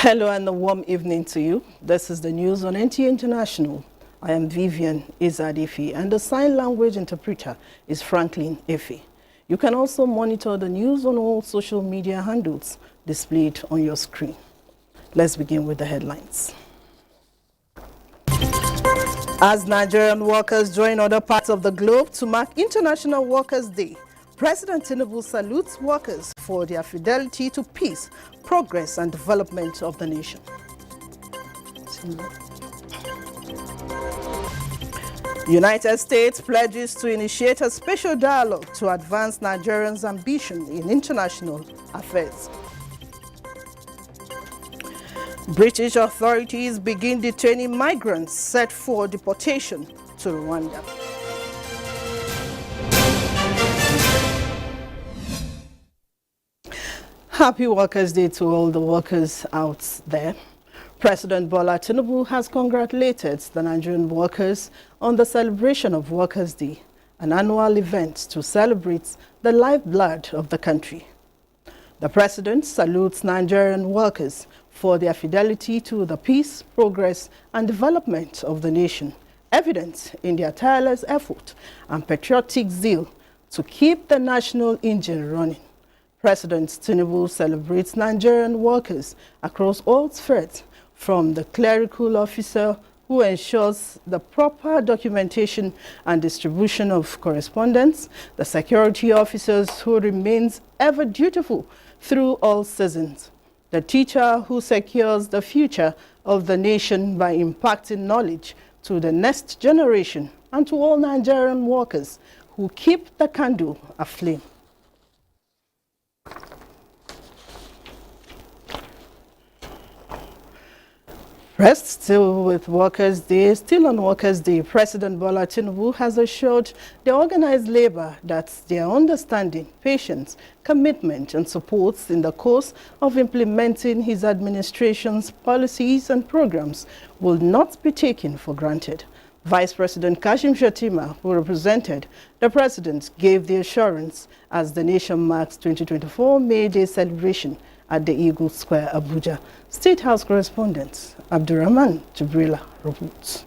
Hello and a warm evening to you. This is the news on NTA International. I am Vivian Izadifi and the sign language interpreter is Franklin Efe. You can also monitor the news on all social media handles displayed on your screen. Let's begin with the headlines. As Nigerian workers join other parts of the globe to mark International Workers' Day, President Tinubu salutes workers for their fidelity to peace, progress and development of the nation. United States pledges to initiate a special dialogue to advance Nigerians' ambition in international affairs. British authorities begin detaining migrants set for deportation to Rwanda. Happy Workers' Day to all the workers out there. President Bola Tinubu has congratulated the Nigerian workers on the celebration of Workers' Day, an annual event to celebrate the lifeblood of the country. The president salutes Nigerian workers for their fidelity to the peace, progress and development of the nation, evident in their tireless effort and patriotic zeal to keep the national engine running. President Tinubu celebrates Nigerian workers across all spheres, from the clerical officer who ensures the proper documentation and distribution of correspondence, the security officers who remains ever dutiful through all seasons, the teacher who secures the future of the nation by imparting knowledge to the next generation, and to all Nigerian workers who keep the candle aflame. Still with Workers' Day, still on Workers' Day, President Bola Tinubu has assured the organized labor that their understanding, patience, commitment and supports in the course of implementing his administration's policies and programs will not be taken for granted. Vice President Kashim Shettima, who represented the president, gave the assurance as the nation marks 2024 May Day celebration at the Eagle Square, Abuja. State House correspondent Abdurrahman Jibrila reports.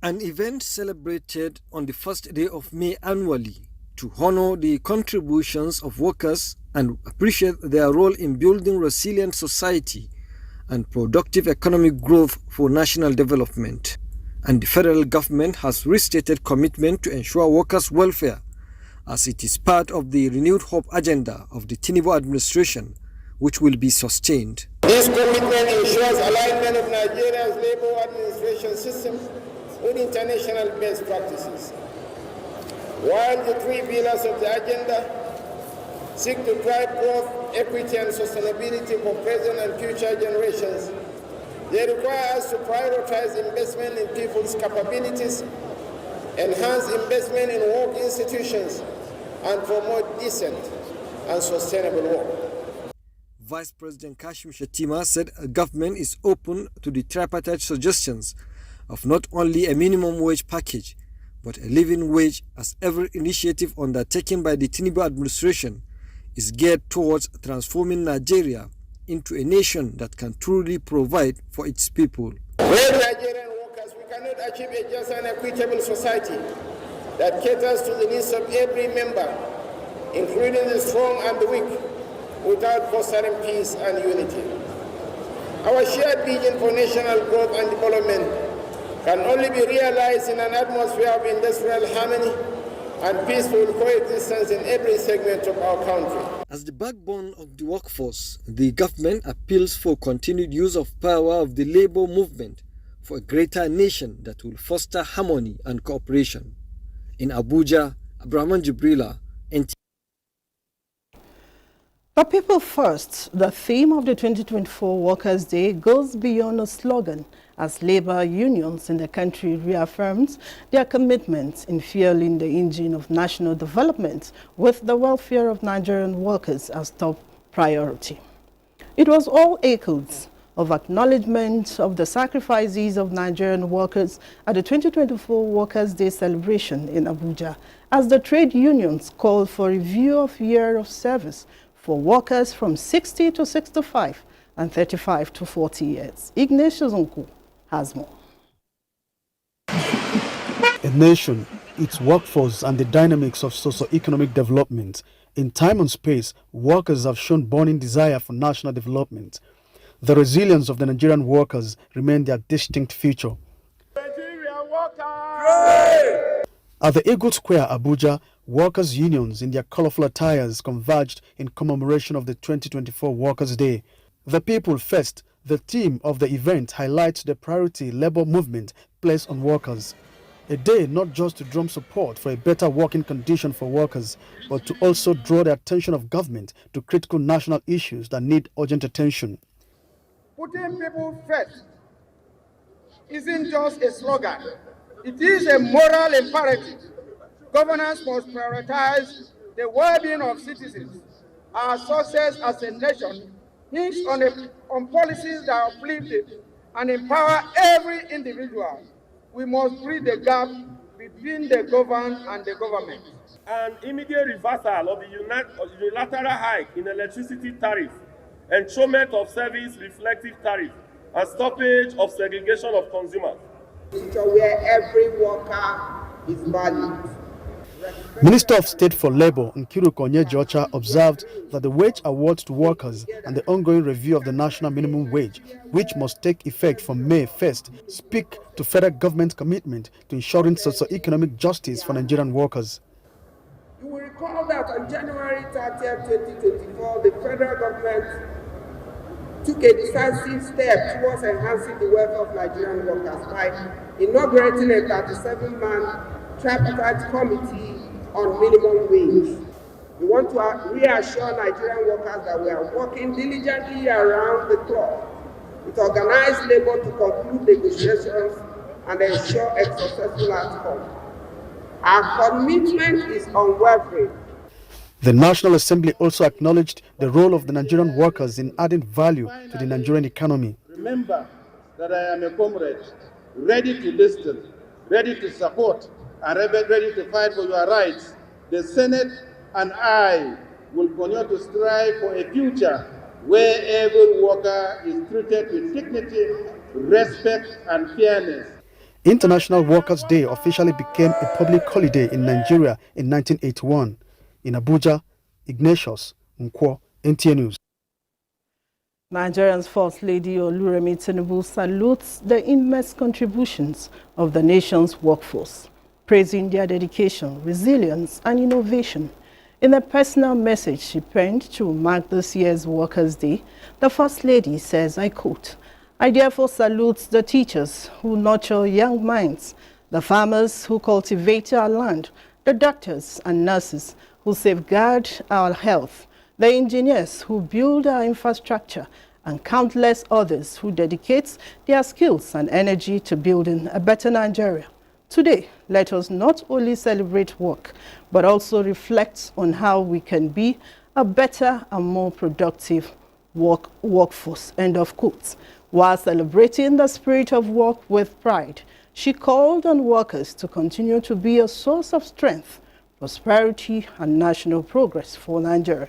An event celebrated on the first day of May annually to honor the contributions of workers and appreciate their role in building resilient society and productive economic growth for national development. And the federal government has restated commitment to ensure workers' welfare as it is part of the renewed hope agenda of the Tinubu administration, which will be sustained. This commitment ensures alignment of Nigeria's labor administration system with international best practices. While the three pillars of the agenda seek to drive growth, equity and sustainability for present and future generations, they require us to prioritize investment in people's capabilities, enhance investment in work institutions, and promote decent and sustainable work. Vice President Kashim Shettima said a government is open to the tripartite suggestions of not only a minimum wage package, but a living wage, as every initiative undertaken by the Tinubu administration is geared towards transforming Nigeria into a nation that can truly provide for its people. With Nigerian workers, we cannot achieve a just and equitable society that caters to the needs of every member, including the strong and the weak, without fostering peace and unity. Our shared vision for national growth and development can only be realized in an atmosphere of industrial harmony and peaceful coexistence in every segment of our country. As the backbone of the workforce, the government appeals for continued use of power of the labor movement for a greater nation that will foster harmony and cooperation. In Abuja, Abdurrahman Jibrila, NTA. But people first, the theme of the 2024 Workers' Day goes beyond a slogan, as labor unions in the country reaffirms their commitment in fueling the engine of national development with the welfare of Nigerian workers as top priority. It was all echoes of acknowledgement of the sacrifices of Nigerian workers at the 2024 Workers' Day celebration in Abuja, as the trade unions called for review of year of service for workers from 60 to 65 and 35 to 40 years. Ignatius Nku has more. A nation, its workforce and the dynamics of socio-economic development. In time and space, workers have shown burning desire for national development. The resilience of the Nigerian workers remain their distinct feature. Nigerian workers! At the Eagle Square, Abuja, workers' unions in their colorful attires converged in commemoration of the 2024 Workers' Day. The People First, the theme of the event, highlights the priority labor movement placed on workers. A day not just to drum support for a better working condition for workers, but to also draw the attention of government to critical national issues that need urgent attention. Putting people first isn't just a slogan. It is a moral imperative. Governance must prioritize the well-being of citizens. Our success as a nation hinges on policies that uplift and empower every individual. We must bridge the gap between the governed and the government. An immediate reversal of the unilateral hike in electricity tariff, enshrinement of service reflective tariff, and stoppage of segregation of consumers. Where every worker is valued. Minister of State for Labour Nkiru Konye-Jocha observed that the wage awards to workers and the ongoing review of the national minimum wage, which must take effect from May 1st, speak to federal government's commitment to ensuring socio-economic justice for Nigerian workers. You will recall that on January 30th, 2024, the federal government took a decisive step towards enhancing the welfare of Nigerian workers by inaugurating a 37-man tripartite committee on minimum wage. We want to reassure Nigerian workers that we are working diligently around the clock with organized labor to conclude negotiations and ensure a successful outcome. Our commitment is unwavering. The National Assembly also acknowledged the role of the Nigerian workers in adding value to the Nigerian economy. Remember that I am a comrade, ready to listen, ready to support, and ready to fight for your rights. The Senate and I will continue to strive for a future where every worker is treated with dignity, respect, and fairness. International Workers' Day officially became a public holiday in Nigeria in 1981. In Abuja, Ignatius Nku, NTA News. Nigeria's First Lady Oluremi Tinubu salutes the immense contributions of the nation's workforce, praising their dedication, resilience, and innovation. In a personal message she penned to mark this year's Workers' Day, the First Lady says, I quote, I therefore salute the teachers who nurture young minds, the farmers who cultivate our land, the doctors and nurses who safeguard our health, the engineers who build our infrastructure, and countless others who dedicate their skills and energy to building a better Nigeria. Today, let us not only celebrate work, but also reflect on how we can be a better and more productive workforce. End of quote. While celebrating the spirit of work with pride, she called on workers to continue to be a source of strength, prosperity, and national progress for Nigeria.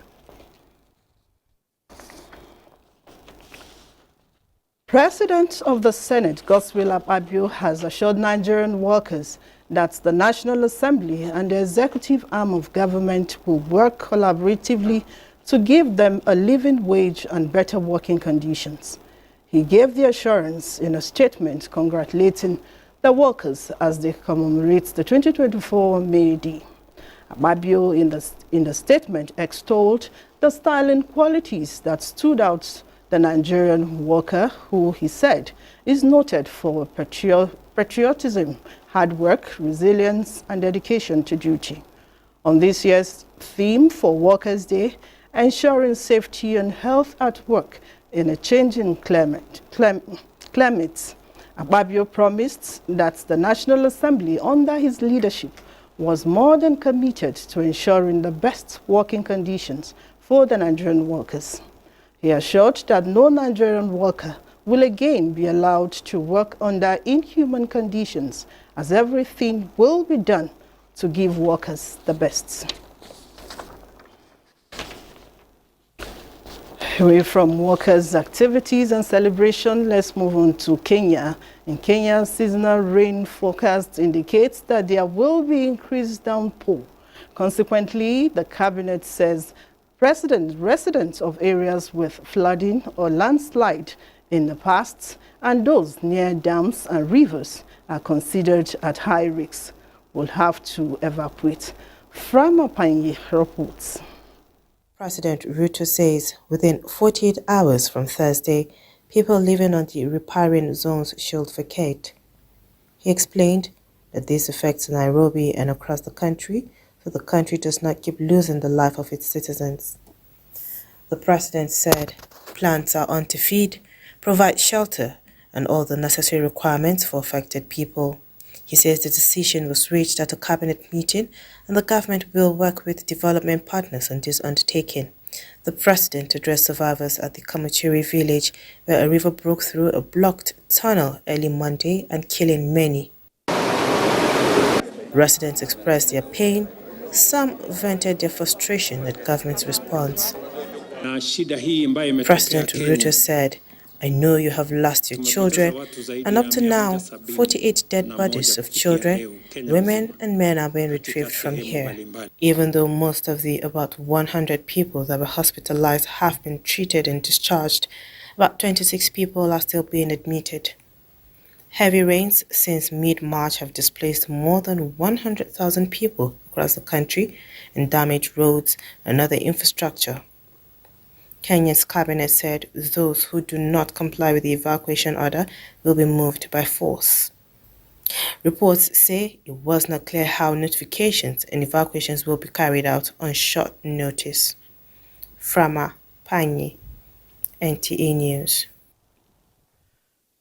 President of the Senate, Godswill Akpabio, has assured Nigerian workers that the National Assembly and the executive arm of government will work collaboratively to give them a living wage and better working conditions. He gave the assurance in a statement congratulating the workers as they commemorate the 2024 May Day. Akpabio in the statement extolled the styling qualities that stood out the Nigerian worker, who he said is noted for patriotism, hard work, resilience, and dedication to duty. On this year's theme for Workers' Day, ensuring safety and health at work in a changing climate, Akpabio promised that the National Assembly, under his leadership, was more than committed to ensuring the best working conditions for the Nigerian workers. He assured that no Nigerian worker will again be allowed to work under inhuman conditions, as everything will be done to give workers the best. Away from workers' activities and celebration, let's move on to Kenya. In Kenya, seasonal rain forecast indicates that there will be increased downpour. Consequently, the cabinet says residents of areas with flooding or landslide in the past and those near dams and rivers are considered at high risk will have to evacuate. From Apanyi reports. President Ruto says within 48 hours from Thursday, people living on the riparian zones should vacate. He explained that this affects Nairobi and across the country, so the country does not keep losing the life of its citizens. The president said plans are on to feed, provide shelter, and all the necessary requirements for affected people. He says the decision was reached at a cabinet meeting and the government will work with development partners on this undertaking. The president addressed survivors at the Kamachuri village where a river broke through a blocked tunnel early Monday and killing many. Residents expressed their pain. Some vented their frustration at government's response. President Ruto said, "I know you have lost your children, and up to now, 48 dead bodies of children, women and men are being retrieved from here. Even though most of the about 100 people that were hospitalized have been treated and discharged, about 26 people are still being admitted. Heavy rains since mid-March have displaced more than 100,000 people across the country and damaged roads and other infrastructure." Kenya's cabinet said those who do not comply with the evacuation order will be moved by force. Reports say it was not clear how notifications and evacuations will be carried out on short notice. Frama Panyi, NTA News.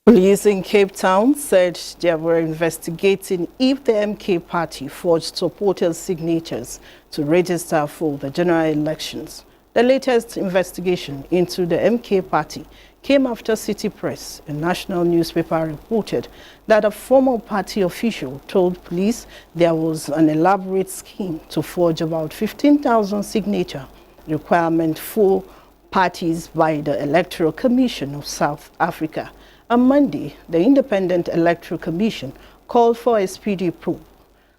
Police in Cape Town said they were investigating if the MK party forged supporters' signatures to register for the general elections. The latest investigation into the MK party came after City Press, a national newspaper, reported that a former party official told police there was an elaborate scheme to forge about 15,000 signature requirement for parties by the Electoral Commission of South Africa. On Monday, the Independent Electoral Commission called for a speedy probe.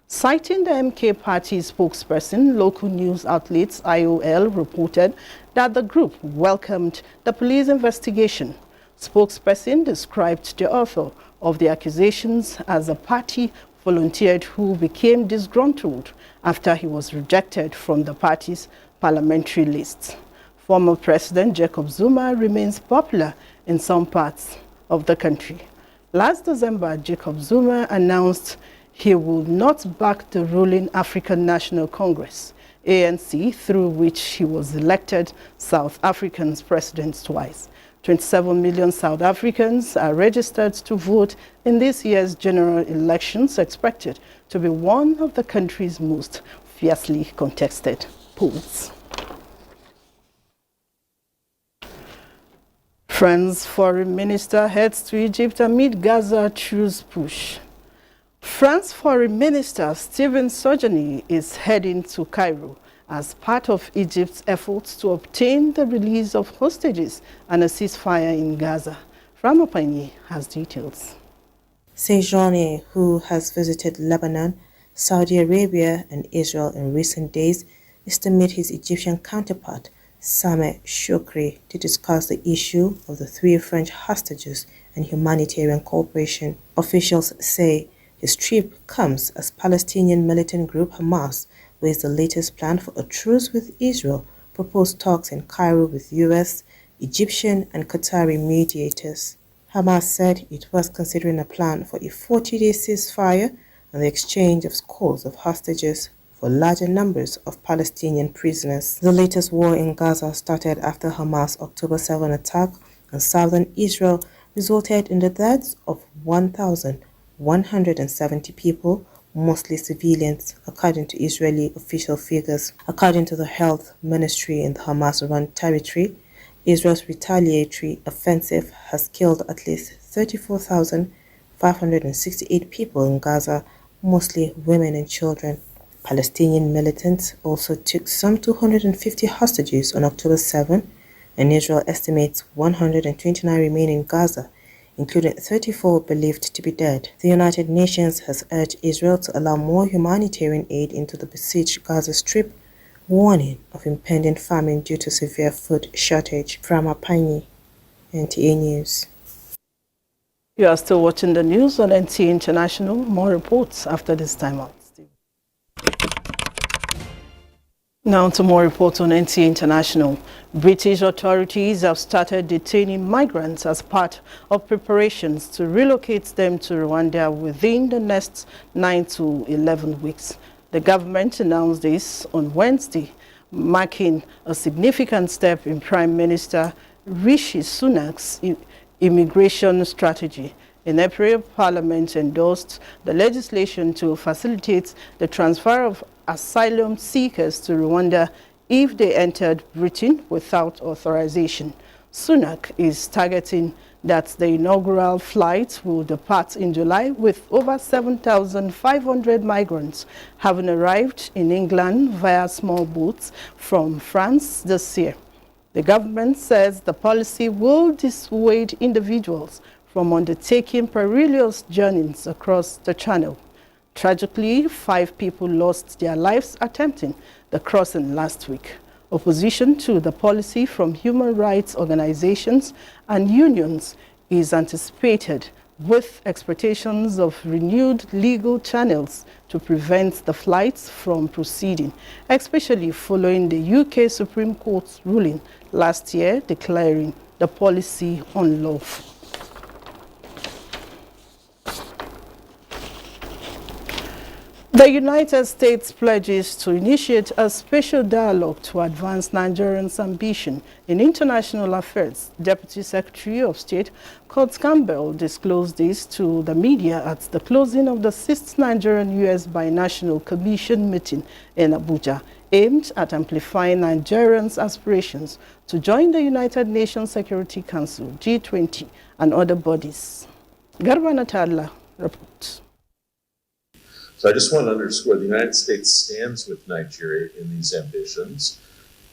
Citing the MK party spokesperson, local news outlets IOL reported that the group welcomed the police investigation. Spokesperson described the author of the accusations as a party volunteer who became disgruntled after he was rejected from the party's parliamentary list. Former President Jacob Zuma remains popular in some parts of the country. Last December, Jacob Zuma announced he will not back the ruling African National Congress, ANC, through which he was elected South Africa's president twice. 27 million South Africans are registered to vote in this year's general elections, expected to be one of the country's most fiercely contested polls. France Foreign Minister heads to Egypt amid Gaza truce push. France Foreign Minister Stephen Sojani is heading to Cairo as part of Egypt's efforts to obtain the release of hostages and a ceasefire in Gaza. Ramapani has details. Sejani, who has visited Lebanon, Saudi Arabia and Israel in recent days, is to meet his Egyptian counterpart, Sameh Shoukry, to discuss the issue of the 3 French hostages and humanitarian cooperation. Officials say his trip comes as Palestinian militant group Hamas weighs the latest plan for a truce with Israel, proposed talks in Cairo with U.S., Egyptian and Qatari mediators. Hamas said it was considering a plan for a 40-day ceasefire and the exchange of scores of hostages for larger numbers of Palestinian prisoners. The latest war in Gaza started after Hamas' October 7 attack on southern Israel resulted in the deaths of 1,170 people, mostly civilians, according to Israeli official figures. According to the health ministry in the Hamas-run territory, Israel's retaliatory offensive has killed at least 34,568 people in Gaza, mostly women and children. Palestinian militants also took some 250 hostages on October 7, and Israel estimates 129 remain in Gaza, including 34 believed to be dead. The United Nations has urged Israel to allow more humanitarian aid into the besieged Gaza Strip, warning of impending famine due to severe food shortage. From Apani, NTA News. You are still watching the news on NTA International. More reports after this time out. Now to more reports on NTA International. British authorities have started detaining migrants as part of preparations to relocate them to Rwanda within the next 9 to 11 weeks. The government announced this on Wednesday, marking a significant step in Prime Minister Rishi Sunak's immigration strategy. In April, Parliament endorsed the legislation to facilitate the transfer of asylum seekers to Rwanda if they entered Britain without authorization. Sunak is targeting that the inaugural flight will depart in July, with over 7,500 migrants having arrived in England via small boats from France this year. The government says the policy will dissuade individuals from undertaking perilous journeys across the Channel. Tragically, 5 people lost their lives attempting the crossing last week. Opposition to the policy from human rights organizations and unions is anticipated, with expectations of renewed legal channels to prevent the flights from proceeding, especially following the UK Supreme Court's ruling last year declaring the policy unlawful. The United States pledges to initiate a special dialogue to advance Nigerians' ambition in international affairs. Deputy Secretary of State Kurt Campbell disclosed this to the media at the closing of the 6th Nigerian-U.S. Binational Commission meeting in Abuja, aimed at amplifying Nigerians' aspirations to join the United Nations Security Council, G20, and other bodies. Garba Natala reports. So I just want to underscore the United States stands with Nigeria in these ambitions.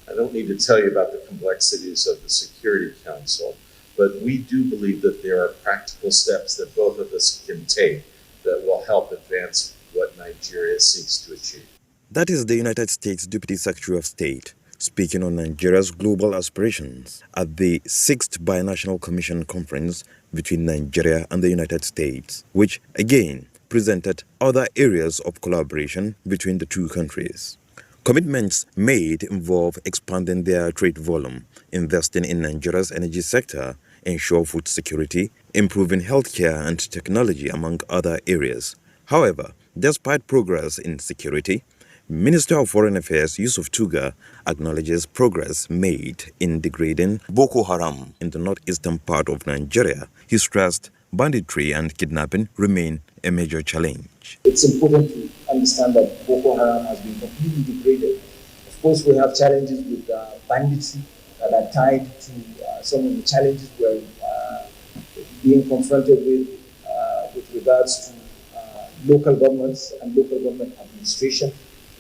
I don't need to tell you about the complexities of the Security Council, but we do believe that there are practical steps that both of us can take that will help advance what Nigeria seeks to achieve. That is the United States Deputy Secretary of State speaking on Nigeria's global aspirations at the 6th Binational Commission Conference between Nigeria and the United States, which again presented other areas of collaboration between the two countries. Commitments made involve expanding their trade volume, investing in Nigeria's energy sector, ensure food security, improving healthcare and technology, among other areas. However, despite progress in security, Minister of Foreign Affairs Yusuf Tuga acknowledges progress made in degrading Boko Haram in the northeastern part of Nigeria. He stressed banditry and kidnapping remain a major challenge. It's important to understand that Boko Haram has been completely degraded. Of course, we have challenges with banditry that are tied to some of the challenges we're being confronted with regards to local governments and local government administration,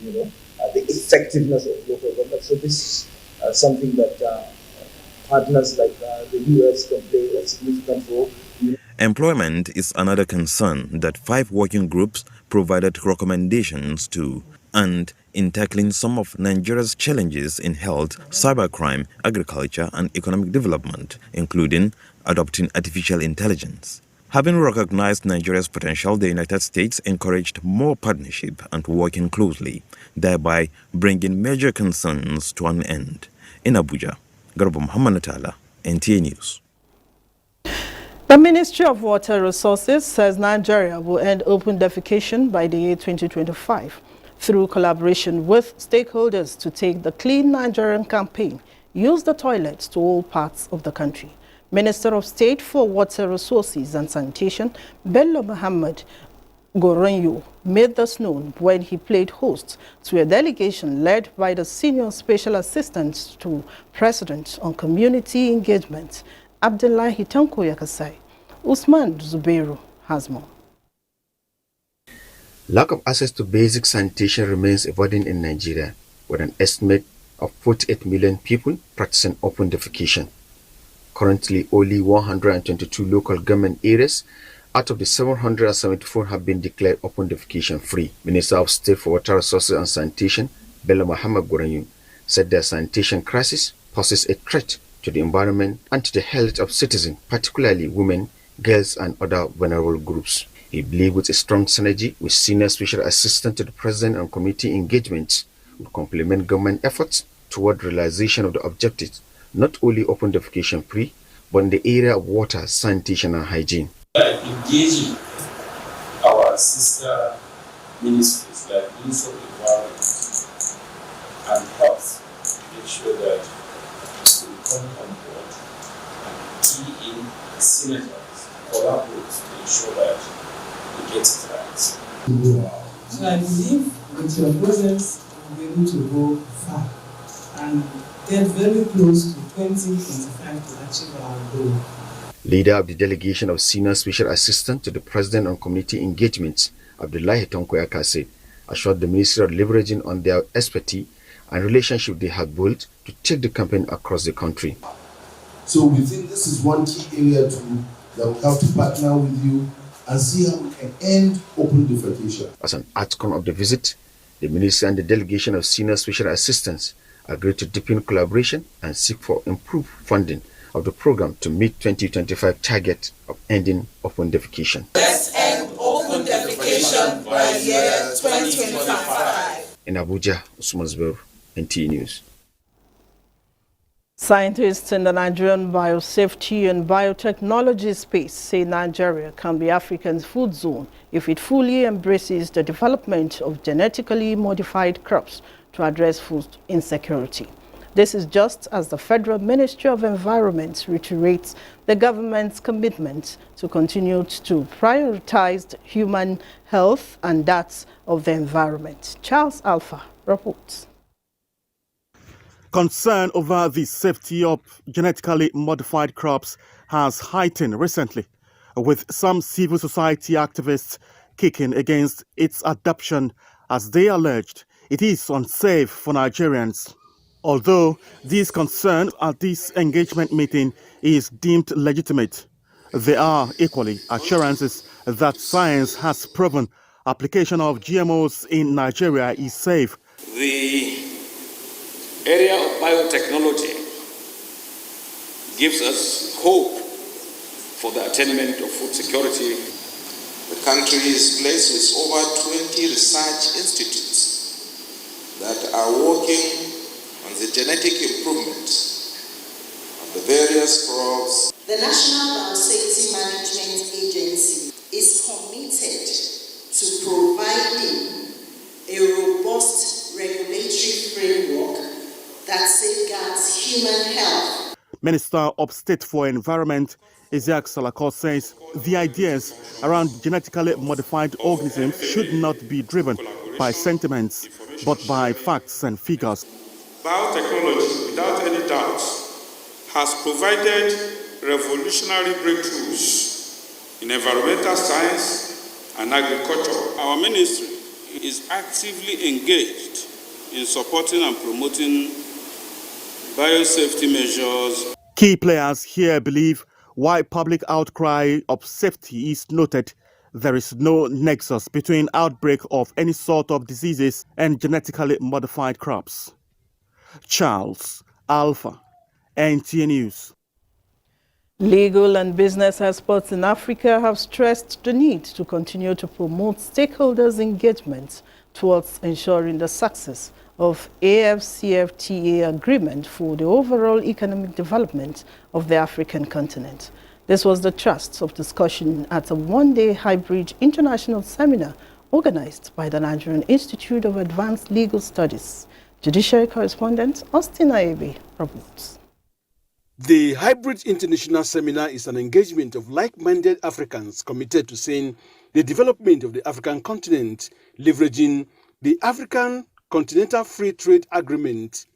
the effectiveness of local government. So this is something that partners like the U.S. can play a significant role. Employment is another concern that 5 working groups provided recommendations to, and in tackling some of Nigeria's challenges in health, cybercrime, agriculture, and economic development, including adopting artificial intelligence. Having recognized Nigeria's potential, the United States encouraged more partnership and working closely, thereby bringing major concerns to an end. In Abuja, Garba Muhammad Natala, NTA News. The Ministry of Water Resources says Nigeria will end open defecation by the year 2025 through collaboration with stakeholders to take the Clean Nigerian campaign, use the toilets to all parts of the country. Minister of State for Water Resources and Sanitation, Bello Muhammad, Goronyo made this known when he played host to a delegation led by the Senior Special Assistant to President on Community Engagement, Abdullahi Tanko Yakasai. Usman Zubeiru has more. Lack of access to basic sanitation remains a burden in Nigeria, with an estimate of 48 million people practicing open defecation. Currently, only 122 local government areas out of the 774 have been declared open defecation free. Minister of State for Water Resources and Sanitation, Bello Muhammad Goranyu, said the sanitation crisis poses a threat to the environment and to the health of citizens, particularly women, girls, and other vulnerable groups. He believed with a strong synergy with Senior Special Assistant to the President on Community Engagement will complement government efforts toward realization of the objectives, not only open defecation free, but in the area of water, sanitation, and hygiene. Engaging our sister ministries like Ministry of Environment and Health to make sure that we come on board and key in the senators, collaborate to ensure that we get it right. So I believe with your presence we'll be able to go far and get very close to 2025 to achieve our goal. Leader of the delegation of Senior Special Assistant to the President on Community Engagement, Abdullahi Tanko Yakasai, assured the Ministry of leveraging on their expertise and relationship they have built to take the campaign across the country. So we think this is one key area too that we have to partner with you and see how we can end open defecation. As an outcome of the visit, the Ministry and the delegation of Senior Special Assistants agreed to deepen collaboration and seek for improved funding of the program to meet 2025 target of ending open defecation. Let's end open defecation by year 2025. In Abuja, Usman Zubeiru, NTA News. Scientists in the Nigerian biosafety and biotechnology space say Nigeria can be Africa's food zone if it fully embraces the development of genetically modified crops to address food insecurity. This is just as the Federal Ministry of Environment reiterates the government's commitment to continue to prioritize human health and that of the environment. Charles Alpha reports. Concern over the safety of genetically modified crops has heightened recently, with some civil society activists kicking against its adoption as they alleged it is unsafe for Nigerians. Although these concerns at this engagement meeting is deemed legitimate, there are equally assurances that science has proven application of GMOs in Nigeria is safe. The area of biotechnology gives us hope for the attainment of food security. The country is blessed with over 20 research institutes that are working on the genetic improvement of the various crops. The National Biosafety Management Agency is committed to providing a robust regulatory framework that safeguards human health. Minister of State for Environment, Isiaq Salako, says the ideas around genetically modified organisms should not be driven by sentiments, but by facts and figures. Biotechnology, without any doubt, has provided revolutionary breakthroughs in environmental science and agriculture. Our ministry is actively engaged in supporting and promoting biosafety measures. Key players here believe while public outcry of safety is noted, there is no nexus between outbreak of any sort of diseases and genetically modified crops. Charles Alpha, NTA News. Legal and business experts in Africa have stressed the need to continue to promote stakeholders' engagement towards ensuring the success of AfCFTA agreement for the overall economic development of the African continent. This was the thrust of discussion at a one-day hybrid international seminar organized by the Nigerian Institute of Advanced Legal Studies. Judiciary correspondent Austin Aebe reports. The Hybrid International Seminar is an engagement of like-minded Africans committed to seeing the the development of the African continent, leveraging the African Continental Free Trade Agreement.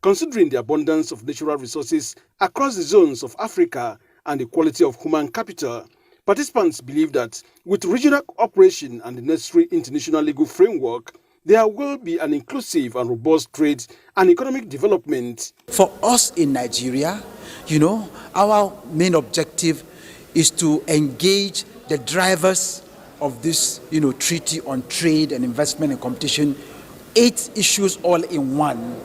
Considering the abundance of natural resources across the zones of Africa and the quality of human capital, participants believe that with regional cooperation and the necessary international legal framework, there will be an inclusive and robust trade and economic development. For us in Nigeria, our main objective is to engage the drivers of this, treaty on trade and investment and competition, 8 issues all in one,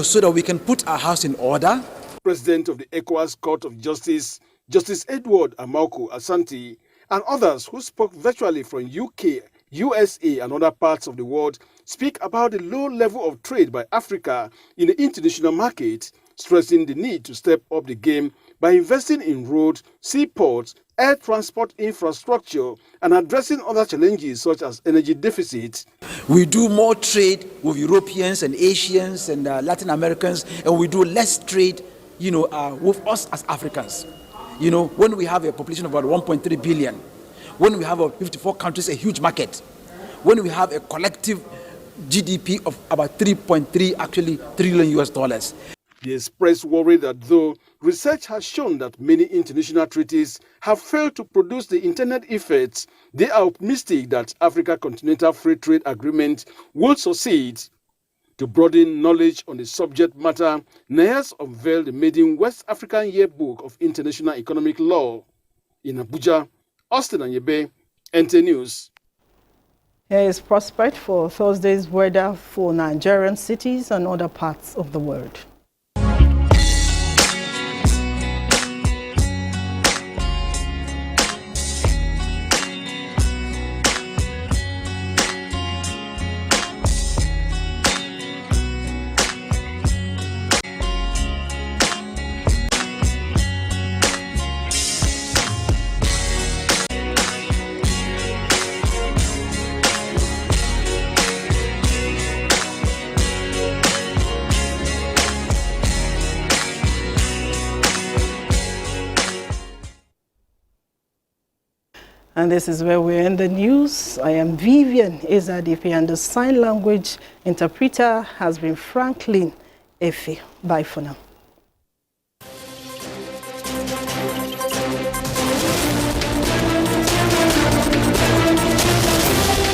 so that we can put our house in order. President of the ECOWAS Court of Justice, Justice Edward Amauku Asante, and others who spoke virtually from UK, USA, and other parts of the world speak about the low level of trade by Africa in the international market, stressing the need to step up the game by investing in road, seaports, air transport infrastructure, and addressing other challenges such as energy deficit. We do more trade with Europeans and Asians and Latin Americans, and we do less trade, with us as Africans. When we have a population of about 1.3 billion, when we have 54 countries, a huge market, when we have a collective GDP of about 3.3 trillion US dollars. They expressed worry that though research has shown that many international treaties have failed to produce the intended effects, they are optimistic that Africa Continental Free Trade Agreement will succeed. To broaden knowledge on the subject matter, NTAi unveiled the maiden West African Yearbook of International Economic Law. In Abuja, Austin Anyebe, NTA News. Here is prospect for Thursday's weather for Nigerian cities and other parts of the world. And this is where we end the news. I am Vivian Ezadipe, and the sign language interpreter has been Franklin Efe. Bye for now.